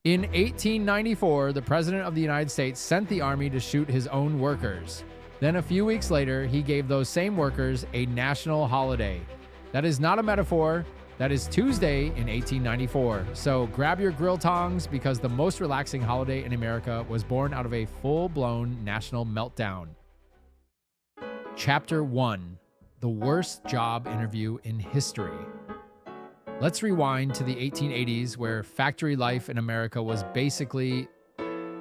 In 1894, the President of the United States sent the Army to shoot his own workers. Then a few weeks later, he gave those same workers a national holiday. That is not a metaphor. That is Tuesday in 1894. So grab your grill tongs because the most relaxing holiday in America was born out of a full-blown national meltdown. Chapter 1: The Worst Job Interview in History. Let's rewind to the 1880s, where factory life in America was basically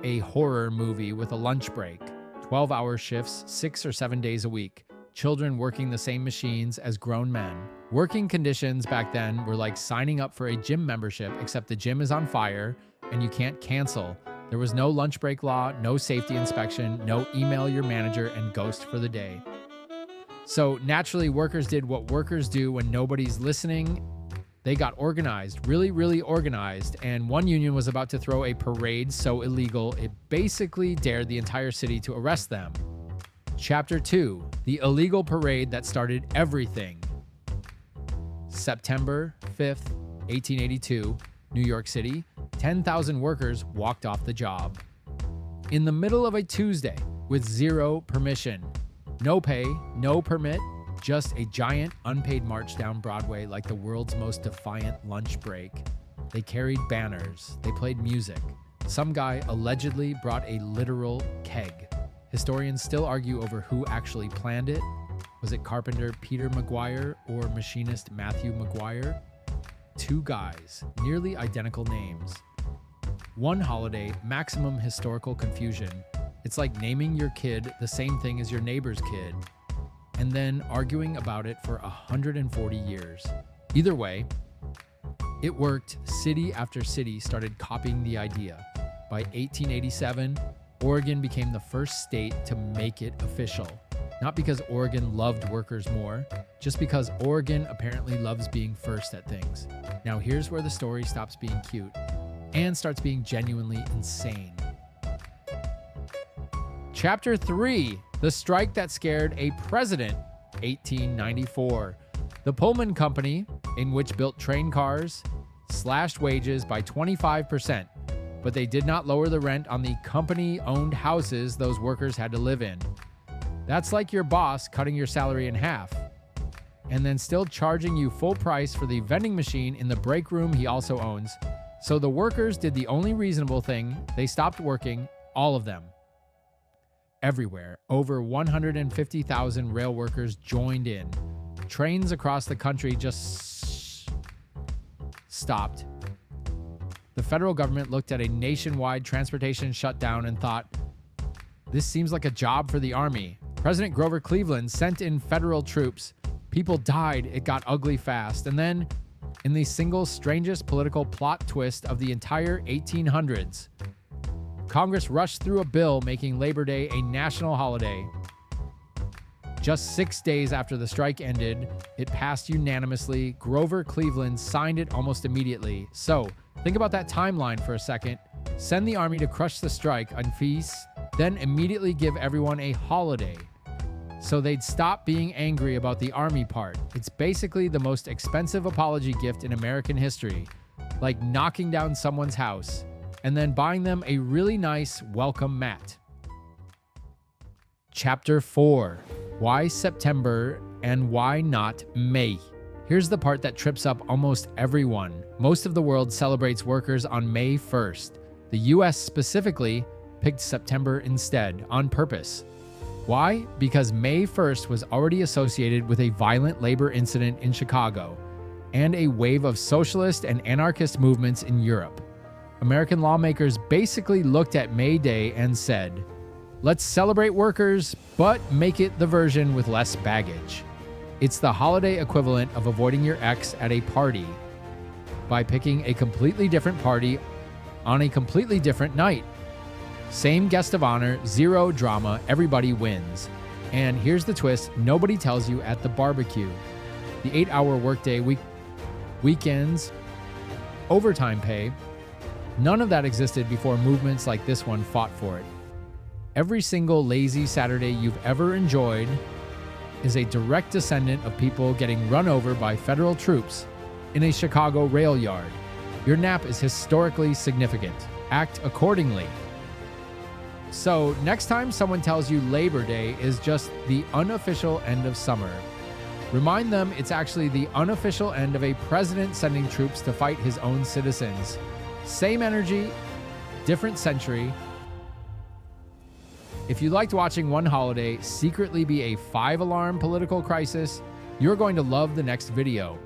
a horror movie with a lunch break. 12-hour shifts, 6 or 7 days a week. Children working the same machines as grown men. Working conditions back then were like signing up for a gym membership, except the gym is on fire and you can't cancel. There was no lunch break law, no safety inspection, no email your manager and ghost for the day. So naturally, workers did what workers do when nobody's listening. They got organized, really organized, and one union was about to throw a parade so illegal it basically dared the entire city to arrest them. Chapter 2: The Illegal Parade That Started Everything. September 5th, 1882, New York City, 10,000 workers walked off the job. In the middle of a Tuesday, with zero permission. No pay, no permit, just a giant unpaid march down Broadway like the world's most defiant lunch break. They carried banners, they played music. Some guy allegedly brought a literal keg. Historians still argue over who actually planned it. Was it carpenter Peter McGuire or machinist Matthew McGuire? Two guys, nearly identical names. One holiday, maximum historical confusion. It's like naming your kid the same thing as your neighbor's kid, and then arguing about it for 140 years. Either way, it worked. City after city started copying the idea. By 1887, Oregon became the first state to make it official. Not because Oregon loved workers more, just because Oregon apparently loves being first at things. Now here's where the story stops being cute and starts being genuinely insane. Chapter 3: The Strike That Scared a President, 1894. The Pullman Company, in which built train cars, slashed wages by 25%, but they did not lower the rent on the company-owned houses those workers had to live in. That's like your boss cutting your salary in half, and then still charging you full price for the vending machine in the break room he also owns. So the workers did the only reasonable thing. They stopped working, all of them. Everywhere, over 150,000 rail workers joined in. Trains across the country just stopped. The federal government looked at a nationwide transportation shutdown and thought, this seems like a job for the Army. President Grover Cleveland sent in federal troops. People died. It got ugly fast. And then, in the single strangest political plot twist of the entire 1800s, Congress rushed through a bill making Labor Day a national holiday. Just 6 days after the strike ended, it passed unanimously. Grover Cleveland signed it almost immediately. So, think about that timeline for a second. Send the Army to crush the strike on feast, then immediately give everyone a holiday, so they'd stop being angry about the Army part. It's basically the most expensive apology gift in American history, like knocking down someone's house and then buying them a really nice welcome mat. Chapter 4: Why September and Why Not May? Here's the part that trips up almost everyone. Most of the world celebrates workers on May 1st. The US specifically picked September instead, on purpose. Why? Because May 1st was already associated with a violent labor incident in Chicago and a wave of socialist and anarchist movements in Europe. American lawmakers basically looked at May Day and said, let's celebrate workers, but make it the version with less baggage. It's the holiday equivalent of avoiding your ex at a party by picking a completely different party on a completely different night. Same guest of honor, zero drama, everybody wins. And here's the twist, nobody tells you at the barbecue. The 8-hour workday, weekends, overtime pay, none of that existed before movements like this one fought for it. Every single lazy Saturday you've ever enjoyed is a direct descendant of people getting run over by federal troops in a Chicago rail yard. Your nap is historically significant. Act accordingly. So, next time someone tells you Labor Day is just the unofficial end of summer, remind them it's actually the unofficial end of a president sending troops to fight his own citizens. Same energy, different century. If you liked watching one holiday secretly be a 5-alarm political crisis, you're going to love the next video.